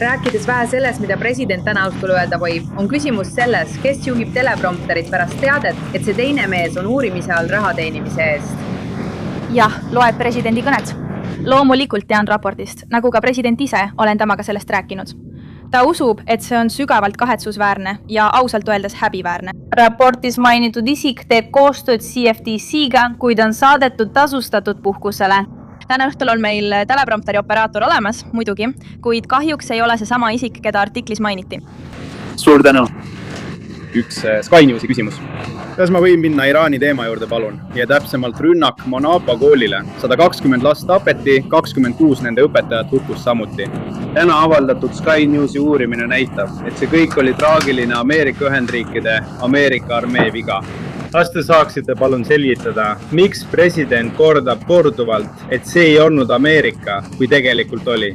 Rääkides vähe sellest, mida president täna õhtul öelda võib, on küsimus selles, kes juhib teleprompterit pärast teadet, et see teine mees on uurimise all raha teenimise eest. Jah, loeb presidendi kõnet. Loomulikult tean raportist, nagu ka president ise olen temaga sellest rääkinud. Ta usub, et see on sügavalt kahetsusväärne ja ausalt öeldes häbiväärne. Raportis mainitud isik teeb koostööd CFTC-ga, kuid on saadetud tasustatud puhkusele. Täna õhtul on meil teleprompteri operaator olemas, muidugi, kuid kahjuks ei ole see sama isik, keda artiklis mainiti. Suur tänu. Üks Sky Newsi küsimus. Kas ma võin minna Iraani teema juurde, palun? Ja täpsemalt rünnak Monapa koolile. 120 last tapeti, 26 nende õpetajad hukkus samuti. Täna avaldatud Sky Newsi uurimine näitab, et see kõik oli traagiline Ameerika Ühendriikide Ameerika armee viga. Kas te saaksite palun selgitada, miks president kordab korduvalt, et see ei olnud Ameerika, kui tegelikult oli?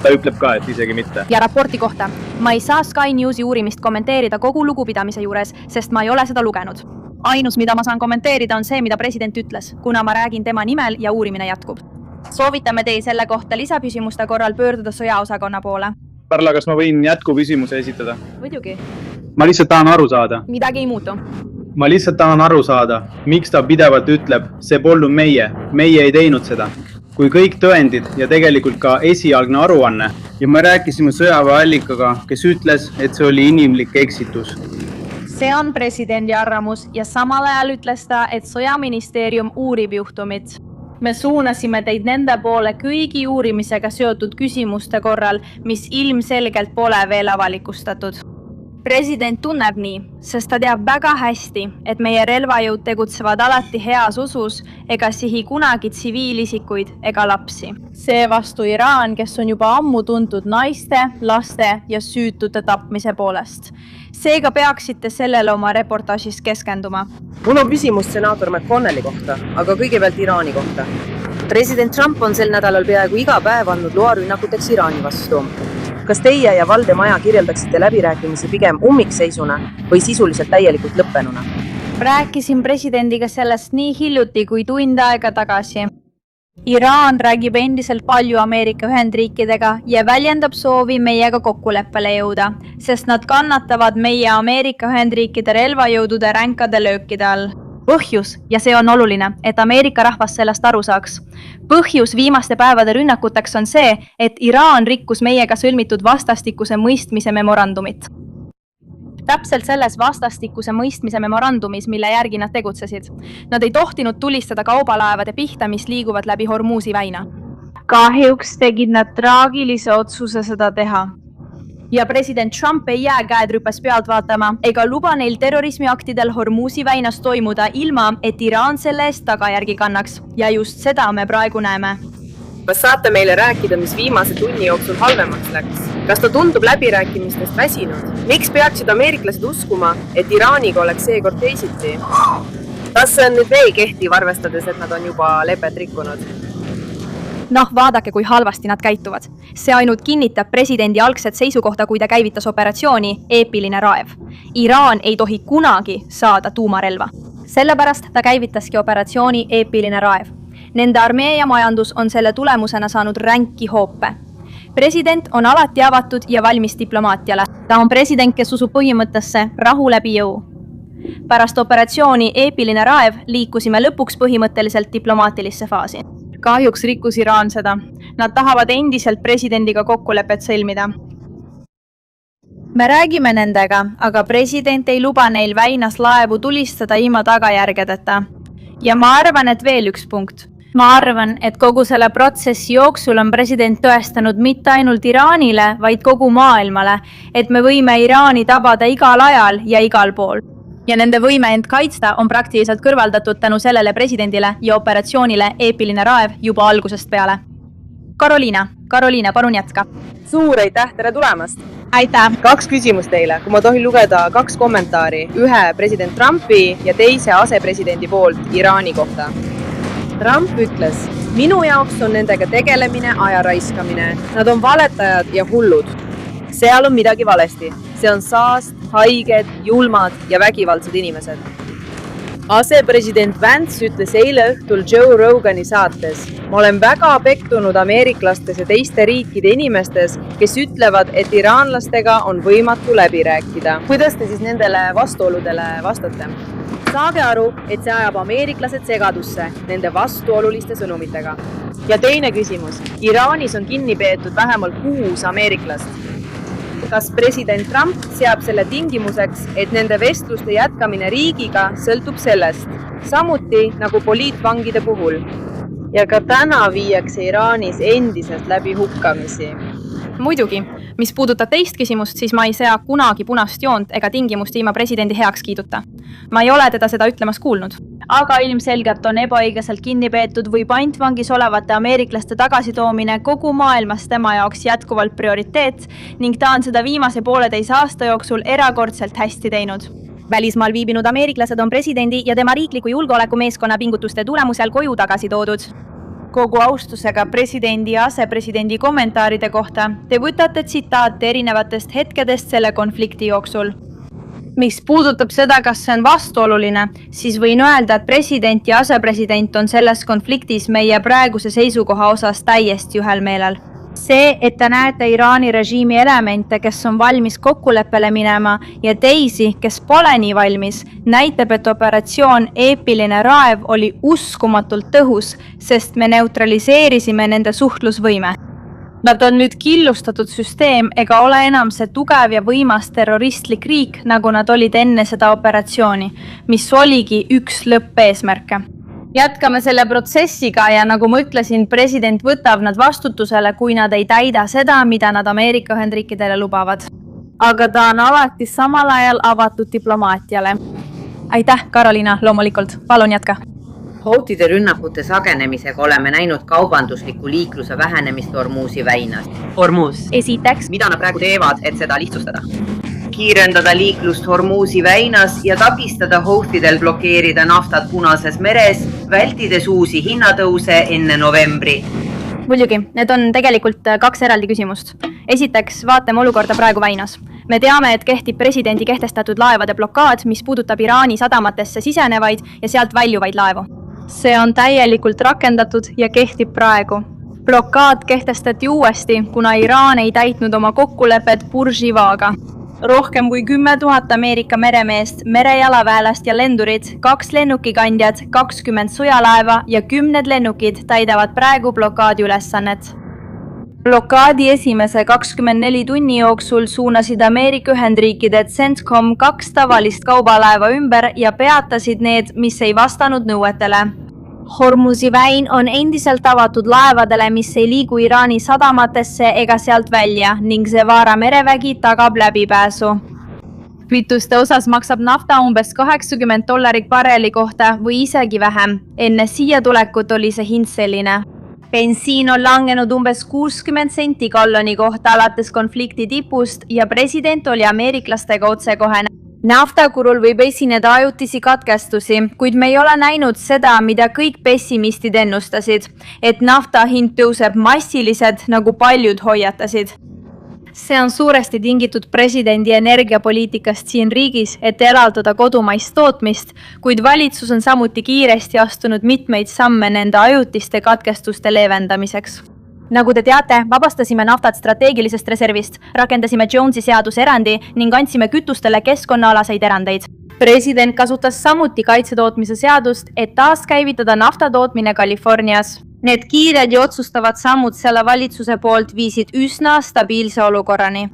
Ta ütleb ka, et isegi mitte. Ja raporti kohta. Ma ei saa Sky Newsi uurimist kommenteerida kogu lugupidamise juures, sest ma ei ole seda lugenud. Ainus, mida ma saan kommenteerida, on see, mida president ütles, kuna ma räägin tema nimel ja uurimine jätkub. Soovitame teil selle kohta lisapüsimuste korral pöörduda sõjaosakonna poole. Parla, kas ma võin jätkuküsimuse esitada? Muidugi. Ma lihtsalt tahan aru saada. Midagi ei muutu. Ma lihtsalt tahan aru saada, miks ta pidevalt ütleb, see polnud meie ei teinud seda. Kui kõik tõendid ja tegelikult ka esialgne aruanne ja me rääkisime sõjaväeallikaga, kes ütles, et see oli inimlik eksitus. See on presidendi arvamus ja samal ajal ütles ta, et sõjaministeerium uurib juhtumit. Me suunasime teid nende poole kõigi uurimisega seotud küsimuste korral, mis ilmselgelt pole veel avalikustatud. President tunneb nii, sest ta teab väga hästi, et meie relvajõud tegutsevad alati heas usus ega sihi kunagi tsiviilisikuid ega lapsi. Seevastu Iraan, kes on juba ammu tuntud naiste, laste ja süütute tapmise poolest. Seega peaksite sellele oma reportaažis keskenduma. Mul on küsimus senaator McConnelli kohta, aga kõigepealt Iraani kohta. President Trump on sel nädalal peaaegu iga päev andnud loa rünnakuteks Iraani vastu. Kas teie ja Valde Maja kirjeldaksite läbirääkimisi pigem ummikseisuna või sisuliselt täielikult lõppenuna? Rääkisin presidendiga sellest nii hiljuti kui tund aega tagasi. Iraan räägib endiselt palju Ameerika Ühendriikidega ja väljendab soovi meiega kokkuleppele jõuda, sest nad kannatavad meie Ameerika Ühendriikide relvajõudude ränkade löökide all. Põhjus, ja see on oluline, et Ameerika rahvas sellest aru saaks. Põhjus viimaste päevade rünnakuteks on see, et Iraan rikkus meiega sõlmitud vastastikuse mõistmise memorandumit. Täpselt selles vastastikuse mõistmise memorandumis, mille järgi nad tegutsesid. Nad ei tohtinud tulistada kaubalaevade pihta, mis liiguvad läbi Hormuzi väina. Kahjuks tegid nad traagilise otsuse seda teha. Ja president Trump ei jää käed rüpes pealt vaatama ega luba neil terrorismiaktidel Hormuzi väinas toimuda ilma, et Iraan selle eest tagajärgi kannaks. Ja just seda me praegu näeme. Kas saate meile rääkida, mis viimase tunni jooksul halvemaks läks? Kas ta tundub läbirääkimistest väsinud? Miks peaksid ameeriklased uskuma, et Iraaniga oleks seekord teisiti? Kas see on nüüd veel kehtiv, arvestades, et nad on juba lepet rikkunud? Vaadake, kui halvasti nad käituvad. See ainult kinnitab presidendi algset seisukohta, kui ta käivitas operatsiooni Eepiline raev. Iraan ei tohi kunagi saada tuumarelva. Sellepärast ta käivitaski operatsiooni Eepiline raev. Nende armee ja majandus on selle tulemusena saanud ränki hoope. President on alati avatud ja valmis diplomaatiale. Ta on president, kes usub põhimõttesse rahu läbi jõu. Pärast operatsiooni Eepiline raev liikusime lõpuks põhimõtteliselt diplomaatilisse faasi. Kahjuks rikkus Iraan seda. Nad tahavad endiselt presidendiga kokkulepet sõlmida. Me räägime nendega, aga president ei luba neil väinas laevu tulistada ilma tagajärgedeta. Ja ma arvan, et veel üks punkt. Ma arvan, et kogu selle protsessi jooksul on president tõestanud mitte ainult Iraanile, vaid kogu maailmale, et me võime Iraani tabada igal ajal ja igal pool. Ja nende võime end kaitsta on praktiliselt kõrvaldatud tänu sellele presidendile ja operatsioonile Eepiline raev juba algusest peale. Karoliina, palun jätka. Suur aitäh, tere tulemast! Aitäh! 2 küsimust teile, kui ma tohin lugeda 2 kommentaari, ühe president Trumpi ja teise asepresidendi poolt Iraani kohta. Trump ütles, minu jaoks on nendega tegelemine aja raiskamine, nad on valetajad ja hullud. Seal on midagi valesti. See on saast, haiged, julmad ja vägivaldsed inimesed. asepresident Vance ütles eile õhtul Joe Rogani saates: ma olen väga pettunud ameeriklastes ja teiste riikide inimestes, kes ütlevad, et iraanlastega on võimatu läbi rääkida. Kuidas te siis nendele vastuoludele vastate? Saage aru, et see ajab ameeriklased segadusse nende vastuoluliste sõnumitega. Ja teine küsimus. Iraanis on kinni peetud vähemalt 6 ameeriklast. Kas president Trump seab selle tingimuseks, et nende vestluste jätkamine riigiga sõltub sellest, samuti nagu poliitvangide puhul? Ja ka täna viiakse Iraanis endiselt läbi hukkamisi. Muidugi, mis puudutab teist küsimust, siis ma ei sea kunagi punast joont ega tingimust ilma presidendi heakskiiduta. Ma ei ole teda seda ütlemas kuulnud. Aga ilmselgelt on ebaõiglaselt kinni peetud või pantvangis olevate ameeriklaste tagasitoomine kogu maailmas tema jaoks jätkuvalt prioriteet ning ta on seda viimase 1,5 aasta jooksul erakordselt hästi teinud. Välismaal viibinud ameeriklased on presidendi ja tema riikliku julgeolekumeeskonna pingutuste tulemusel koju tagasi toodud. Kogu austusega presidendi ja asepresidendi kommentaaride kohta te võtate tsitaate erinevatest hetkedest selle konflikti jooksul. Mis puudutab seda, kas see on vastuoluline, siis võin öelda, et president ja asepresident on selles konfliktis meie praeguse seisukoha osas täiesti ühel meelel. See, et te näete Iraani režiimi elemente, kes on valmis kokkuleppele minema ja teisi, kes pole nii valmis, näitab, et operatsioon Eepiline raev oli uskumatult tõhus, sest me neutraliseerisime nende suhtlusvõime. Nad on nüüd killustatud süsteem ega ole enam see tugev ja võimas terroristlik riik, nagu nad olid enne seda operatsiooni, mis oligi üks lõppeesmärke. Jätkame selle protsessiga ja nagu ma ütlesin, president võtab nad vastutusele, kui nad ei täida seda, mida nad Ameerika Ühendriikidele lubavad. Aga ta on alati samal ajal avatud diplomaatiale. Aitäh, Karoliina, loomulikult. Palun jätka. Houtide rünnakute sagenemisega oleme näinud kaubandusliku liikluse vähenemist Hormuzi väinas. Hormuz. Esiteks, mida nad praegu teevad, et seda lihtsustada? Kiirendada liiklust Hormuzi väinas ja takistada Houtidel blokeerida naftat Punases meres, vältides uusi hinnatõuse enne novembri. Muidugi, need on tegelikult 2 eraldi küsimust. Esiteks, vaatame olukorda praegu väinas. Me teame, et kehtib presidendi kehtestatud laevade blokaad, mis puudutab Iraani sadamatesse sisenevaid ja sealt väljuvaid laevu. See on täielikult rakendatud ja kehtib praegu. Blokaad kehtestati uuesti, kuna Iraan ei täitnud oma kokkulepet Burživaga. Rohkem kui 10 000 Ameerika meremeest, merejalaväelast ja lendurid, 2 lennukikandjad, 20 sõjalaeva ja 10 lennukid täidavad praegu blokaadi ülesannet. Blokaadi esimese 24 tunni jooksul suunasid Ameerika Ühendriikide CENTCOM 2 tavalist kaubalaeva ümber ja peatasid need, mis ei vastanud nõuetele. Hormuzi väin on endiselt avatud laevadele, mis ei liigu Iraani sadamatesse ega sealt välja ning Zevara merevägi tagab läbipääsu. Kütuste osas maksab nafta umbes $80 barreli kohta või isegi vähem. Enne siia tulekut oli see hind selline. Bensiin on langenud umbes 60 senti galloni kohta alates konflikti tipust ja president oli ameeriklastega otsekohene. Naftakurul võib esineda ajutisi katkestusi, kuid me ei ole näinud seda, mida kõik pessimistid ennustasid, et nafta hind tõuseb massiliselt, nagu paljud hoiatasid. See on suuresti tingitud presidendi energiapoliitikast siin riigis, et eraldada kodumaist tootmist, kuid valitsus on samuti kiiresti astunud mitmeid samme nende ajutiste katkestuste leevendamiseks. Nagu te teate, vabastasime naftat strateegilisest reservist, rakendasime Jonesi seaduse erandi ning andsime kütustele keskkonnaalaseid erandeid. President kasutas samuti kaitsetootmise seadust, et taaskäivitada naftatootmine Californias. Need kiired ja otsustavad sammud selle valitsuse poolt viisid üsna stabiilse olukorrani.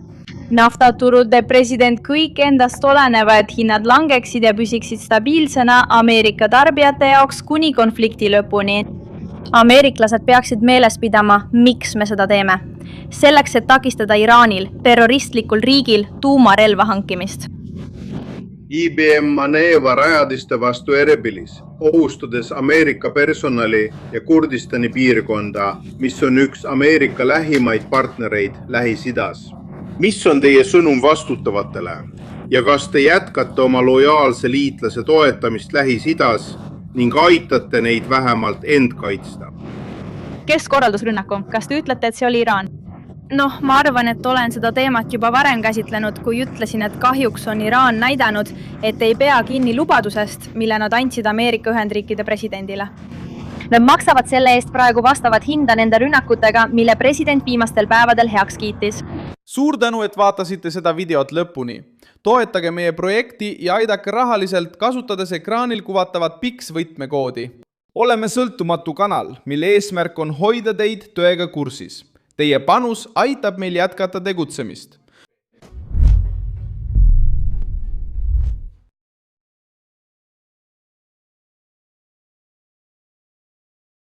Naftaturul teeb president kõik endast oleneva, et hinnad langeksid ja püsiksid stabiilsena Ameerika tarbijate jaoks kuni konflikti lõpuni. Ameeriklased peaksid meeles pidama, miks me seda teeme. Selleks, et takistada Iraanil, terroristlikul riigil, tuumarelva hankimist. IBM Maneva rajadiste vastu Erbilis, ohustades Ameerika personali ja Kurdistani piirkonda, mis on üks Ameerika lähimaid partnereid Lähis-Idas. Mis on teie sõnum vastutavatele ja kas te jätkate oma lojaalse liitlase toetamist Lähis-Idas ning aitate neid vähemalt end kaitsta? Kes korraldas rünnaku? Kas te ütlete, et see oli Iraan? Noh, ma arvan, et olen seda teemat juba varem käsitlenud, kui ütlesin, et kahjuks on Iraan näidanud, et ei pea kinni lubadusest, mille nad andsid Ameerika Ühendriikide presidendile. Nad maksavad selle eest praegu vastavat hinda nende rünnakutega, mille president viimastel päevadel heaks kiitis. Suur tänu, et vaatasite seda videot lõpuni. Toetage meie projekti ja aidake rahaliselt kasutades ekraanil kuvatavat PIX võtmekoodi. Oleme sõltumatu kanal, mille eesmärk on hoida teid tõega kursis. Teie panus aitab meil jätkata tegutsemist.